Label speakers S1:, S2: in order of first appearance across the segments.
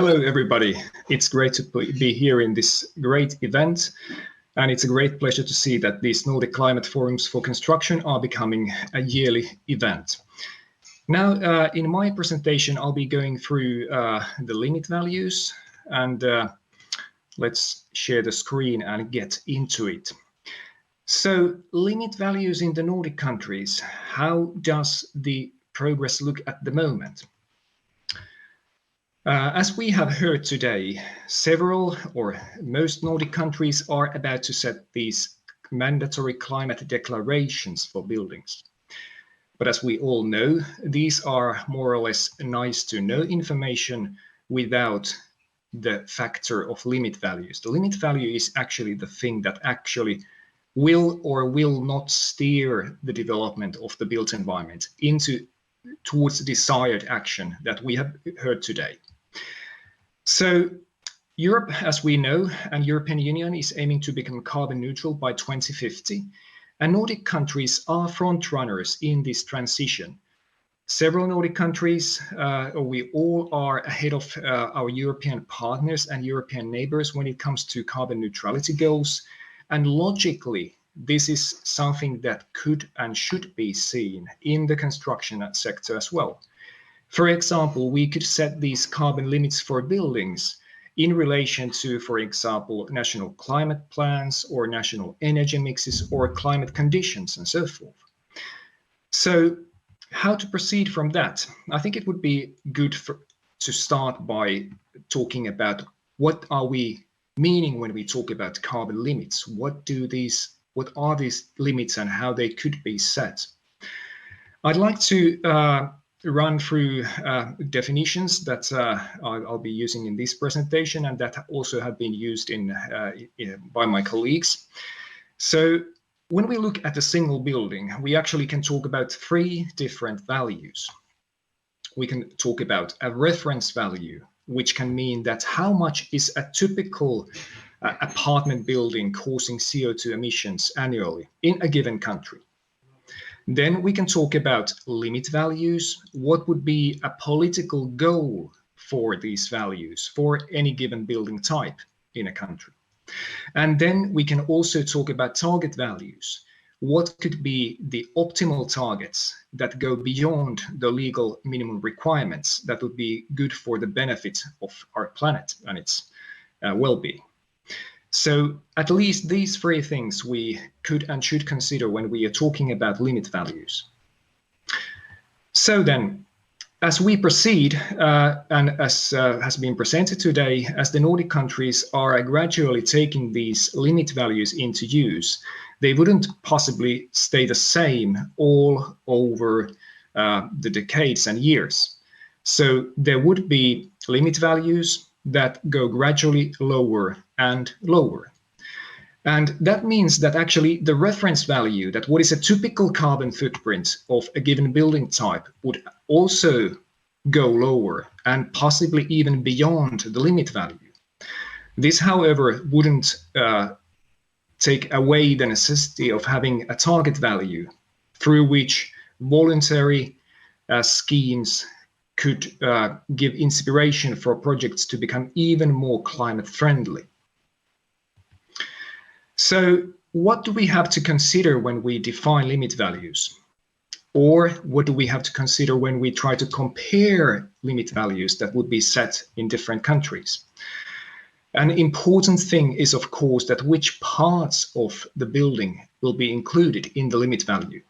S1: Hello, everybody. It's great to be here in this great event. And it's a great pleasure to see that these Nordic Climate Forums for construction are becoming a yearly event. Now, in my presentation, I'll be going through the limit values, and let's share the screen and get into it. So, limit values in the Nordic countries, how does the progress look at the moment? As we have heard today, several or most Nordic countries are about to set these mandatory climate declarations for buildings. But as we all know, these are more or less nice to know information without the factor of limit values. The limit value is actually the thing that actually will or will not steer the development of the built environment towards desired action that we have heard today. So Europe, as we know, and European Union is aiming to become carbon neutral by 2050, and Nordic countries are front runners in this transition. Several Nordic countries, we all are ahead of our European partners and European neighbors when it comes to carbon neutrality goals. And logically, this is something that could and should be seen in the construction sector as well. For example, we could set these carbon limits for buildings in relation to, for example, national climate plans or national energy mixes or climate conditions and so forth. So how to proceed from that? I think it would be good to start by talking about what are we meaning when we talk about carbon limits? What are these limits and how they could be set? I'd like to run through definitions that I'll be using in this presentation and that also have been used by my colleagues. So when we look at a single building, we actually can talk about three different values. We can talk about a reference value, which can mean that how much is a typical apartment building causing CO2 emissions annually in a given country. Then we can talk about limit values. What would be a political goal for these values for any given building type in a country? And then we can also talk about target values. What could be the optimal targets that go beyond the legal minimum requirements that would be good for the benefit of our planet and its well-being? So at least these three things we could and should consider when we are talking about limit values. So then, as we proceed, and as has been presented today, as the Nordic countries are gradually taking these limit values into use, they wouldn't possibly stay the same all over the decades and years. So there would be limit values that go gradually lower and lower. And that means that actually the reference value, that what is a typical carbon footprint of a given building type, would also go lower and possibly even beyond the limit value. This, however, wouldn't take away the necessity of having a target value through which voluntary schemes could give inspiration for projects to become even more climate friendly. So what do we have to consider when we define limit values? Or what do we have to consider when we try to compare limit values that would be set in different countries? An important thing is, of course, that which parts of the building will be included in the limit value.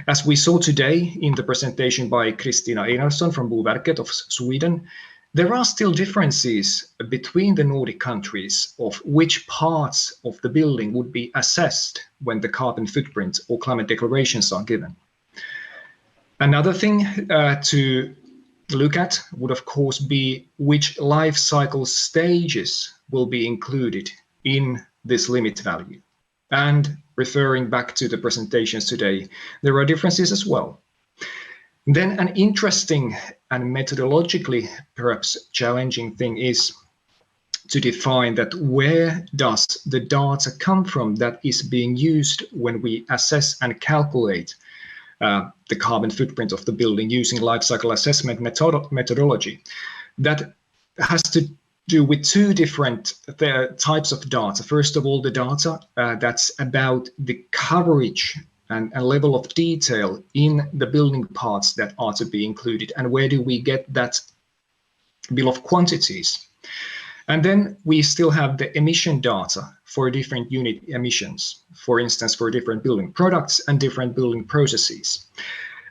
S1: As we saw today in the presentation by Kristina Einarsson from Boverket of Sweden, there are still differences between the Nordic countries of which parts of the building would be assessed when the carbon footprint or climate declarations are given. Another thing to look at would, of course, be which life cycle stages will be included in this limit value. And referring back to the presentations today, there are differences as well. Then an interesting and methodologically perhaps challenging thing is to define that where does the data come from that is being used when we assess and calculate the carbon footprint of the building using life cycle assessment methodology. That has to do with two different types of data. First of all, the data that's about the coverage and level of detail in the building parts that are to be included, and where do we get that bill of quantities. And then we still have the emission data for different unit emissions, for instance, for different building products and different building processes.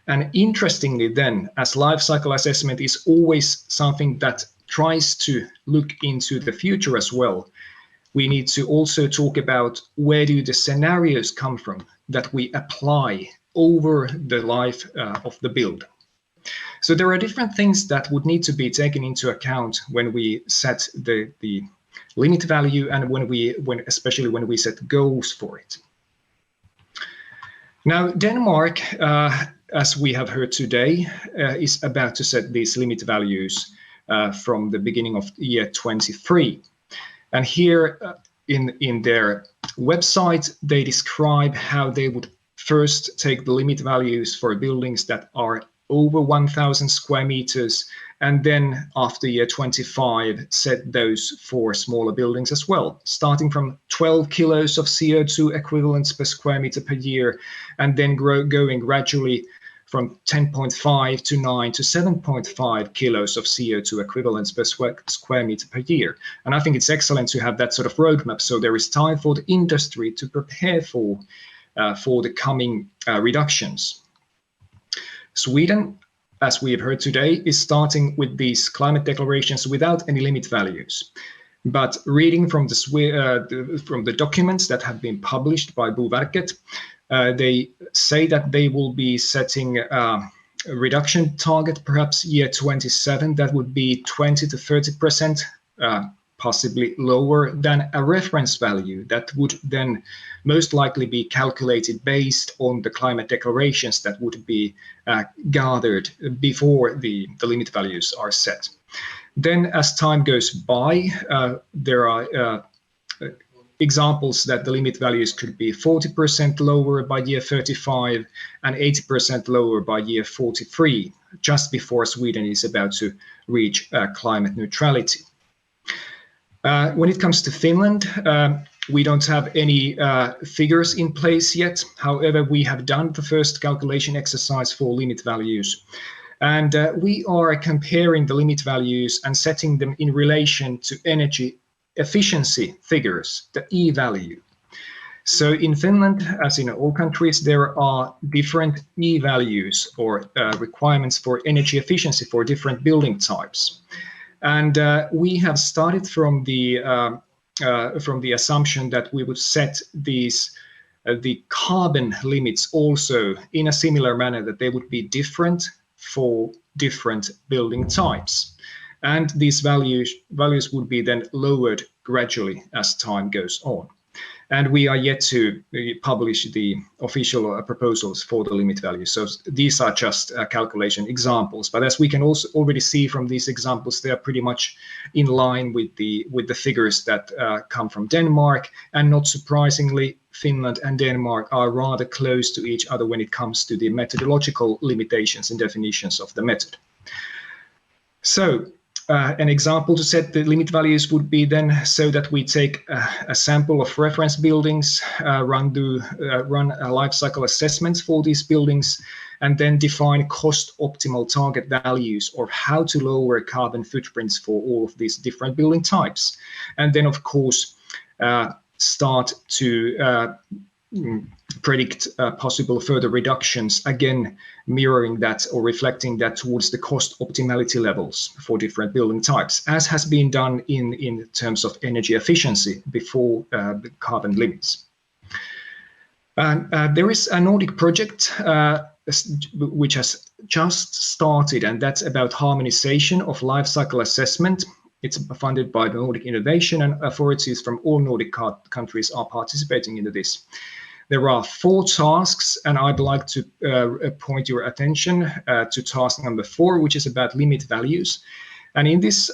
S1: And interestingly then, as life cycle assessment is always something that tries to look into the future as well, we need to also talk about where do the scenarios come from that we apply over the life of the build. So there are different things that would need to be taken into account when we set the limit value, and especially when we set goals for it. Now, Denmark, as we have heard today, is about to set these limit values from the beginning of year 23. And here in their website, they describe how they would first take the limit values for buildings that are over 1,000 square meters, and then after year 25 set those for smaller buildings as well, starting from 12 kilos of CO2 equivalents per square meter per year, and then going gradually from 10.5 to 9 to 7.5 kilos of CO2 equivalents per square meter per year. And I think it's excellent to have that sort of roadmap, so there is time for the industry to prepare for the coming reductions. Sweden, as we have heard today, is starting with these climate declarations without any limit values. But reading from the documents that have been published by Boverket, they say that they will be setting a reduction target, perhaps year 27, that would be 20 to 30%, possibly lower than a reference value that would then most likely be calculated based on the climate declarations that would be gathered before the limit values are set. Then as time goes by, there are examples that the limit values could be 40% lower by year 35 and 80% lower by year 43, just before Sweden is about to reach climate neutrality. When it comes to Finland, we don't have any figures in place yet. However, we have done the first calculation exercise for limit values. And we are comparing the limit values and setting them in relation to energy efficiency figures, the E value. So in Finland, as in all countries, there are different E values or requirements for energy efficiency for different building types. And we have started from the assumption that we would set these the carbon limits also in a similar manner, that they would be different for different building types. And these values would be then lowered gradually as time goes on. And we are yet to publish the official proposals for the limit values. So these are just calculation examples. But as we can also already see from these examples, they are pretty much in line with the figures that come from Denmark. And not surprisingly, Finland and Denmark are rather close to each other when it comes to the methodological limitations and definitions of the method. So an example to set the limit values would be then so that we take a sample of reference buildings, run a life cycle assessments for these buildings, and then define cost optimal target values or how to lower carbon footprints for all of these different building types. And then, of course, start to predict possible further reductions, again mirroring that or reflecting that towards the cost optimality levels for different building types, as has been done in terms of energy efficiency before the carbon limits. There is a Nordic project which has just started, and that's about harmonization of life cycle assessment. It's funded by the Nordic Innovation, and authorities from all Nordic countries are participating into this. There are 4 tasks, and I'd like to point your attention to task number 4, which is about limit values. And in this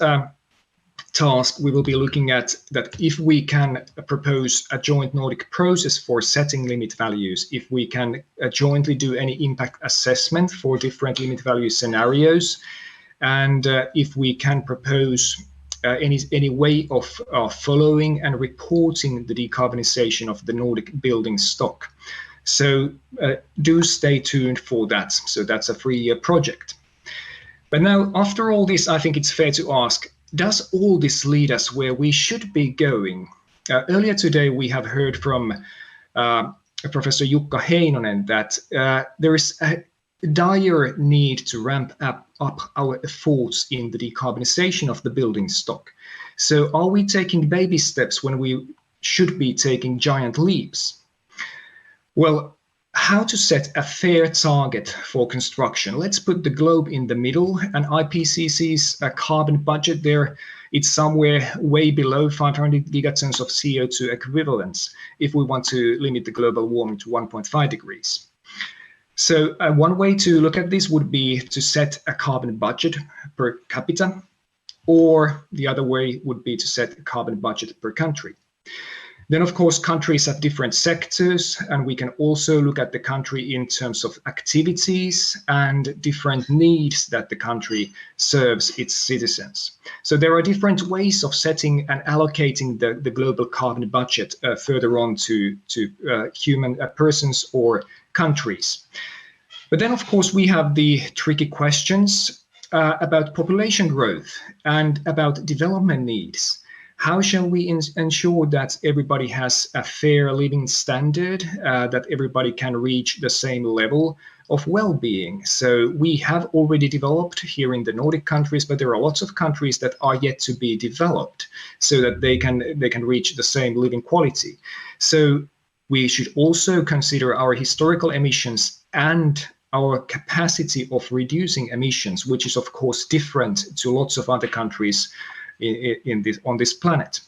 S1: task, we will be looking at that if we can propose a joint Nordic process for setting limit values, if we can jointly do any impact assessment for different limit value scenarios, and if we can propose any way of following and reporting the decarbonization of the Nordic building stock. So do stay tuned for that. So that's a 3-year project. But now, after all this, I think it's fair to ask, does all this lead us where we should be going? Earlier today, we have heard from Professor Jukka Heinonen that there is a dire need to ramp up our efforts in the decarbonization of the building stock. So are we taking baby steps when we should be taking giant leaps? Well, how to set a fair target for construction? Let's put the globe in the middle, and IPCC's carbon budget there, it's somewhere way below 500 gigatons of CO2 equivalents if we want to limit the global warming to 1.5 degrees. So one way to look at this would be to set a carbon budget per capita, or the other way would be to set a carbon budget per country. Then, of course, countries have different sectors, and we can also look at the country in terms of activities and different needs that the country serves its citizens. So there are different ways of setting and allocating the global carbon budget further on to human persons or countries. But then, of course, we have the tricky questions about population growth and about development needs. How shall we ensure that everybody has a fair living standard, that everybody can reach the same level of well-being? So we have already developed here in the Nordic countries, but there are lots of countries that are yet to be developed so that they can reach the same living quality. So we should also consider our historical emissions and our capacity of reducing emissions, which is of course different to lots of other countries on this planet.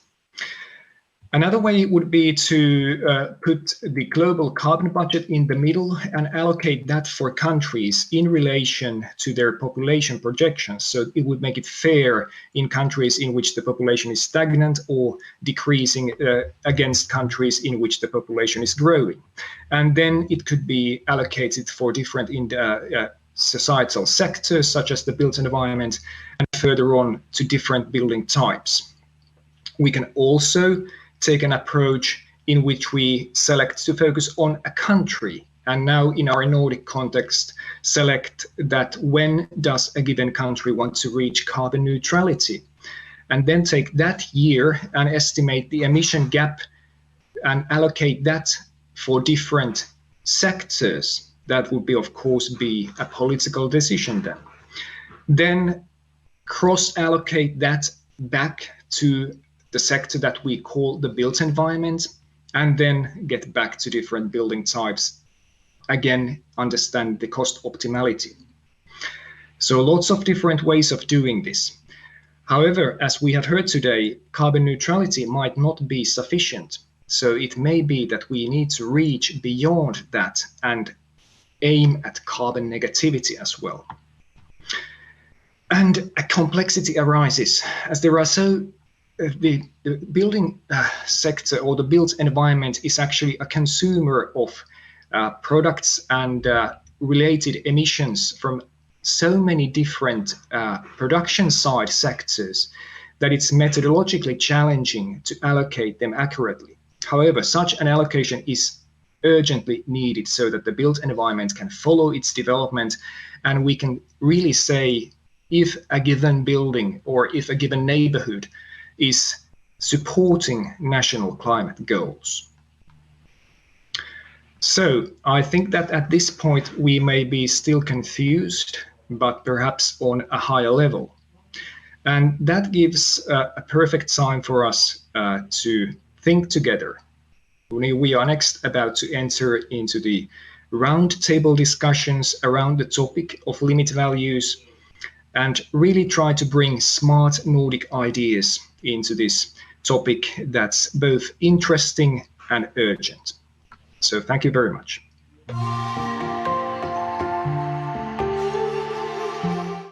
S1: Another way would be to put the global carbon budget in the middle and allocate that for countries in relation to their population projections. So it would make it fair in countries in which the population is stagnant or decreasing against countries in which the population is growing. And then it could be allocated for different societal sectors, such as the built environment, and further on to different building types. We can also take an approach in which we select to focus on a country, and now in our Nordic context, select that when does a given country want to reach carbon neutrality, and then take that year and estimate the emission gap and allocate that for different sectors. That would be, of course, be a political decision then. Then cross-allocate that back to the sector that we call the built environment, and then get back to different building types. Again, understand the cost optimality. So lots of different ways of doing this. However, as we have heard today, carbon neutrality might not be sufficient. So it may be that we need to reach beyond that and aim at carbon negativity as well. And a complexity arises as there are the building sector or the built environment is actually a consumer of products and related emissions from so many different production side sectors that it's methodologically challenging to allocate them accurately. However, such an allocation is urgently needed so that the built environment can follow its development, and we can really say if a given building or if a given neighborhood is supporting national climate goals. So I think that at this point we may be still confused, but perhaps on a higher level. And that gives a perfect time for us to think together. We are next about to enter into the roundtable discussions around the topic of limit values and really try to bring smart Nordic ideas into this topic that's both interesting and urgent. So thank you very much.